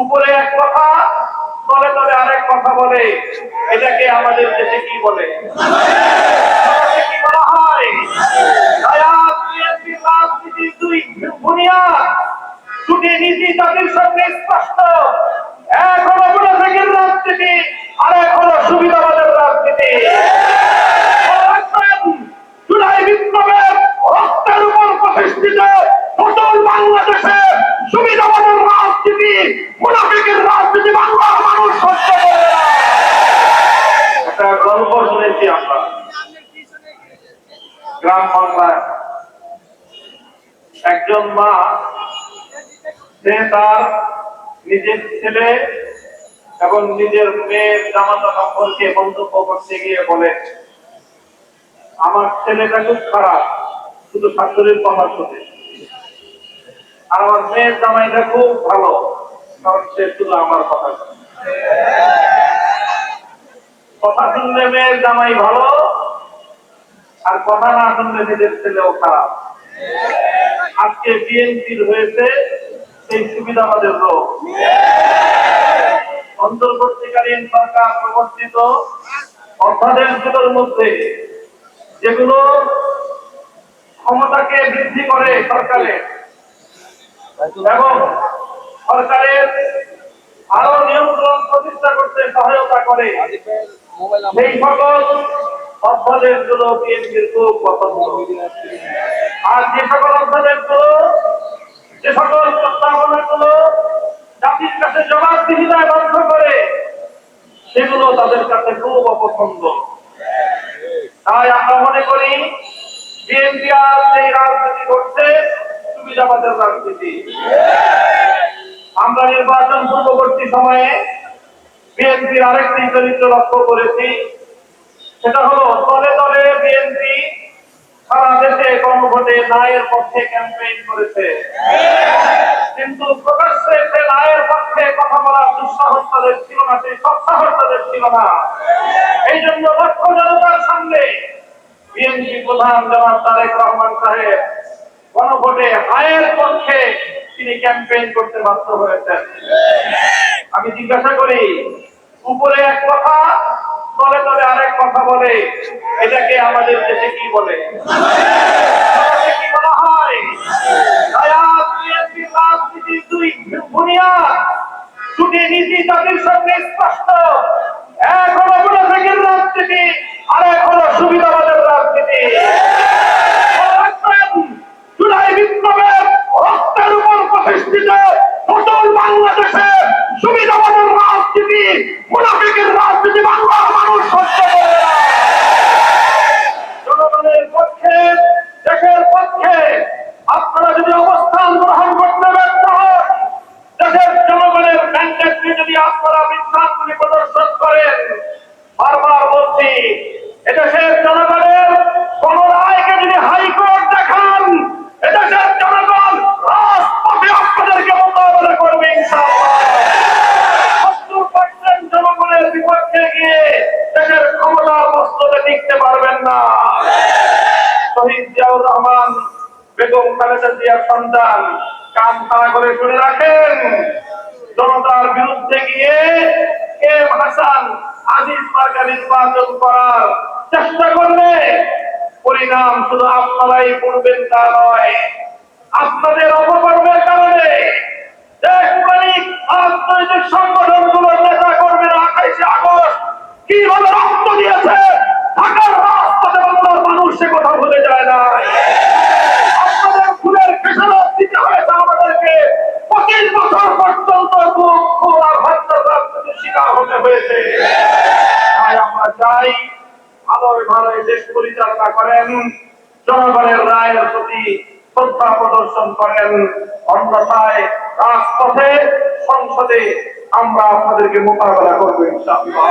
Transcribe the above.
উপরে এক কথা, তলে তলে আরেক কথা বলে। এটাকে আমাদের দেশে কি বলে? কি বলা হয়? রাজনীতির দুই বুনিয়াদ, দুটি নীতি তাদের সঙ্গে স্পষ্ট। এক হলো মুনাফিকের রাজনীতি, আর এক হলো সুবিধাবাদের রাজনীতি। জুলাই বিপ্লবের রক্তের উপর প্রতিষ্ঠিত নতুন বাংলাদেশে সুবিধাবাদের রাজনীতি, মুনাফিকের রাজনীতি বাংলার মানুষ সহ্য করে না। একটা গল্প শুনেছি আমরা গ্রাম বাংলায়। একজন মা, সে তার নিজের ছেলে এবং নিজের মেয়ের জামাতা সম্পর্কে মন্তব্য করতে গিয়ে বলে, আমার ছেলেটা খুব খারাপ, শুধু শাশুড়ির কথা শুনে, আর আমার মেয়ের জামাইটা খুব ভালো, কারণ সে শুধু আমার কথা শুনে। কথা শুনলে মেয়ের জামাই ভালো, আর কথা না শুনলে নিজের ছেলেও খারাপ। আজকে বিএনপির হয়েছে সেই সুবিধাবাদের রোগ। অন্তর্বর্তীকালীন সরকার প্রবর্তিত অধ্যাদেশগুলোর মধ্যে যেগুলো ক্ষমতাকে বৃদ্ধি করে সরকারের এবং সরকারের আরো নিয়ন্ত্রণ প্রতিষ্ঠা করতে সহায়তা করে, সেই সকল অধ্যাদেশগুলো বিএনপির খুব পছন্দ। আর যে সকল অধ্যাদেশগুলো, যে সকল প্রস্তাবনাগুলো জাতির কাছে জবাবদিহিতায় বাধ্য করে, সেগুলো তাদের কাছে খুব অপছন্দ। তাই আমরা মনে করি বিএনপি আর সেই রাজনীতি করছে সুবিধাবাদের রাজনীতি। আমরা নির্বাচন পূর্ববর্তী সময়ে বিএনপির আরেকটি চরিত্র লক্ষ্য করেছি, সেটা হলো দলে দলে বিএনপি সারা দেশে গণভোটে ন্যায়ের পক্ষে ক্যাম্পেইন করেছে, কিন্তু প্রকাশ্যে সে ন্যায়ের পক্ষে কথা বলার দুঃসাহস তাদের ছিল না, সেই সৎসাহস তাদের ছিল না। এই জন্য লক্ষ জনতার সামনে বিএনপি প্রধান জনাব তারেক রহমান সাহেব গণভোটে হায়ের পক্ষে তিনি ক্যাম্পেইন করতে বাধ্য হয়েছেন। আমি জিজ্ঞাসা করি, উপরে এক কথা, তলে তলে আরেক কথা বলে। এটাকে আমাদের দেশে কি বলে? কি বলা হয়? রাজনীতির দুই বুনিয়াদ, দুটি নীতি তাদের সঙ্গে স্পষ্ট। এক হলো মুনাফিকের রাজনীতি, আর এক হলো সুবিধাবাদের রাজনীতি। জুলাই বিপ্লবের রক্তের উপর প্রতিষ্ঠিত নতুন বাংলাদেশে সুবিধাবাদের রাজনীতি, মুনাফিকের রাজনীতি বাংলার মানুষ সহ্য করে না। জনগণের পক্ষে, দেশের পক্ষে আপনারা যদি অবস্থান গ্রহণ করতে ব্যর্থ হন, দেশের জনগণের ম্যান্ডেটকে যদি আপনারা বিভ্রান্তি প্রদর্শন করেন, বারবার বলছি, এদেশের জনগণের গণরায়কে যদি হাইকোর্ট দেখান, এদেশের জনগণ রাজপথে আপনাদেরকে মোকাবেলা করবে ইনশাআল্লাহ। 70% জনগণের বিপক্ষে গিয়ে দেশের ক্ষমতার মস্তকে টিকতে পারবেন না। শহীদ জিয়াউর রহমান, বেগম খালেদা জিয়ার সন্তান, কান খাড়া করে শুনে রাখেন, জনতার বিরুদ্ধে গিয়ে এম হাসান আজিজ মার্কা নির্বাচন করার চেষ্টা করলে পরিণাম শুধু আপনারাই পড়বেন তা নয়, আপনাদের অপকর্মের কারণে দেশপ্রেমিক রাজনৈতিক সংগঠনগুলোর নেতা কর্মীরা 28 আগস্ট কিভাবে রক্ত দিয়েছে ঢাকার রাজপথে বাংলার মানুষ সে কথা ভুলে যায় না। আপনাদের ফুলের খেসারত দিতে হয়েছে আমাদেরকে, 25 বছর পর্যন্ত বুক খোলা হত্যার রাজনীতির শিকার হতে হয়েছে। তাই আমরা চাই আলোয় ভালোয় দেশ পরিচালনা করেন, জনগণের রায়ের প্রতি শ্রদ্ধা প্রদর্শন করেন, অন্যথায় রাজপথে সংসদে আমরা আপনাদেরকে মোকাবেলা করবো ইনশাআল্লাহ।